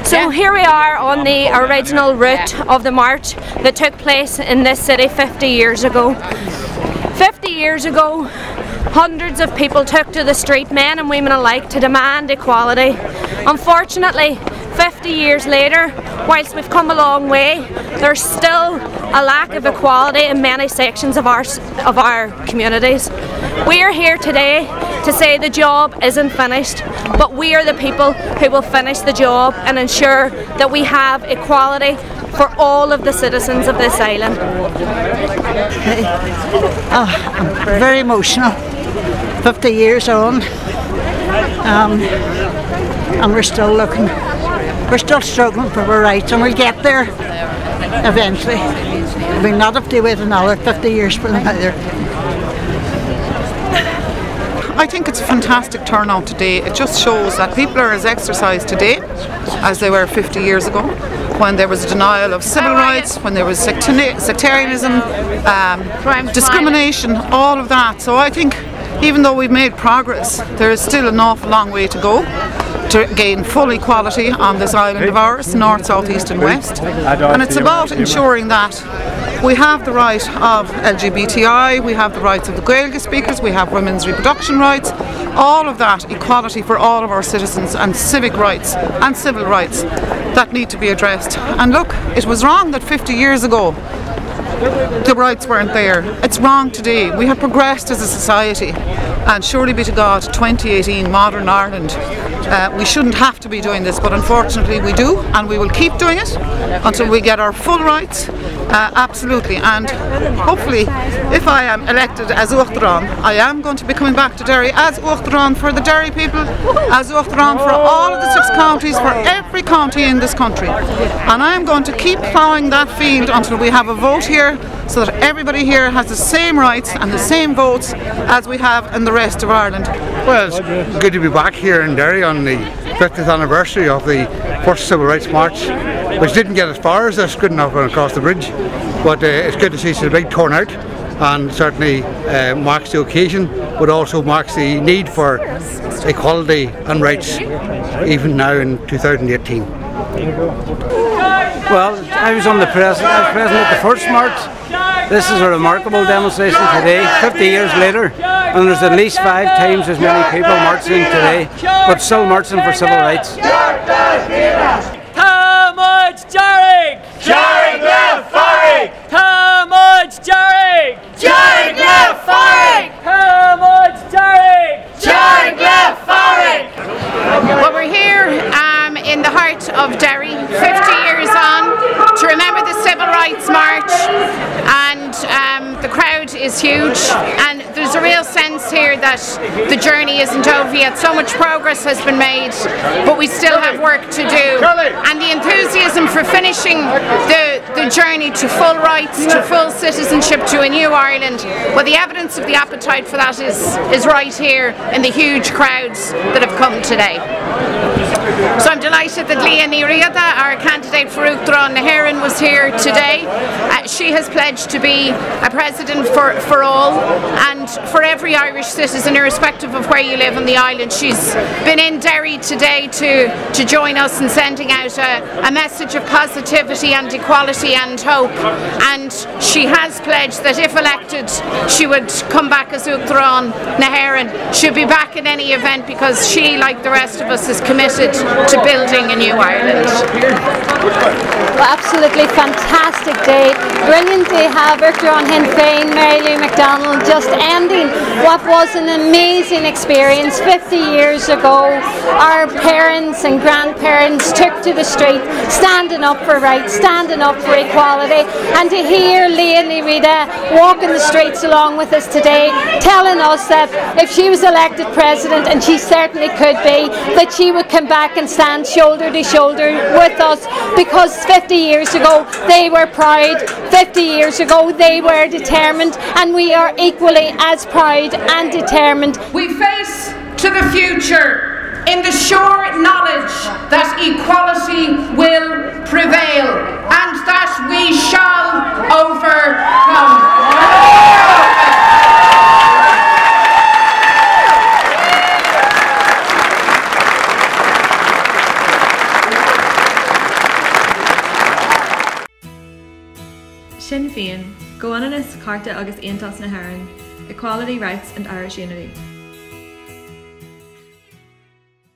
So here we are on the original route of the march that took place in this city 50 years ago. 50 years ago, hundreds of people took to the street, men and women alike, to demand equality. Unfortunately, 50 years later, whilst we've come a long way, there's still a lack of equality in many sections of our communities. We are here today to say the job isn't finished, but we are the people who will finish the job and ensure that we have equality for all of the citizens of this island. I'm very emotional. 50 years on, and we're still looking. We're still struggling for our rights, and we'll get there eventually. We'll not have to wait another 50 years for them either. I think it's a fantastic turnout today. It just shows that people are as exercised today as they were 50 years ago, when there was a denial of civil rights, when there was sectarianism, discrimination, all of that. So I think even though we've made progress, there is still an awful long way to go to gain full equality on this island of ours, north, south, east and west. And it's about ensuring that we have the right of LGBTI, we have the rights of the Gaeilge speakers, we have women's reproduction rights, all of that equality for all of our citizens, and civic rights and civil rights that need to be addressed. And look, it was wrong that 50 years ago the rights weren't there. It's wrong today. We have progressed as a society, and surely be to God, 2018, modern Ireland, we shouldn't have to be doing this, but unfortunately we do, and we will keep doing it until we get our full rights, absolutely. And hopefully, if I am elected as Uachtaráin, I am going to be coming back to Derry as Uachtaráin for the Derry people, as Uachtaráin for all of the 6 counties, for every county in this country. And I am going to keep ploughing that field until we have a vote here, so that everybody here has the same rights and the same votes as we have in the rest of Ireland. Well, it's good to be back here in Derry on the 50th anniversary of the first Civil Rights March, which didn't get as far as this, good enough going across the bridge, but it's good to see such a big turnout, and certainly marks the occasion, but also marks the need for equality and rights even now in 2018. Well, I was present at the first march. This is a remarkable demonstration today, 50 years later, and there's at least 5 times as many people marching today, but still marching for civil rights. Tá muid Derry! Derry le Farrig! Tá muid Derry! Derry le Farrig! Tá muid Derry! Derry le Farrig! Well, we're here in the heart of Derry, 50 years on, to remember the Civil Rights March, and the crowd is huge, and there's a real sense here that the journey isn't over yet. So much progress has been made, but we still have work to do, and the enthusiasm for finishing the journey to full rights, to full citizenship, to a new Ireland, well, the evidence of the appetite for that is right here in the huge crowds that have come today. So I'm delighted that Leah Níriada, our candidate for Uachtaráin na hÉireann, was here today. She has pledged to be a president for all, and for every Irish citizen, irrespective of where you live on the island. She's been in Derry today to join us in sending out a message of positivity and equality and hope, and she has pledged that if elected she would come back as Uachtaráin na hÉireann. She'll be back in any event, because she, like the rest of us, is committed to building a new Ireland. Well, absolutely fantastic day. Brilliant to have Uachtaráin Féin, McDonald, just ending what was an amazing experience 50 years ago. Our parents and grandparents took to the street, standing up for rights, standing up for equality, and to hear Leah Níriada walking the streets along with us today, telling us that if she was elected president, and she certainly could be, that she would come back and stand shoulder to shoulder with us, because 50 years ago they were proud, 50 years ago they were determined, and we are equally as proud and determined. We face to the future in the sure knowledge that equality will prevail, and that we shall overcome. Sinn Féin, Go Ananus, Carta agus Aontas na HÉireann, Equality, Rights and Irish Unity.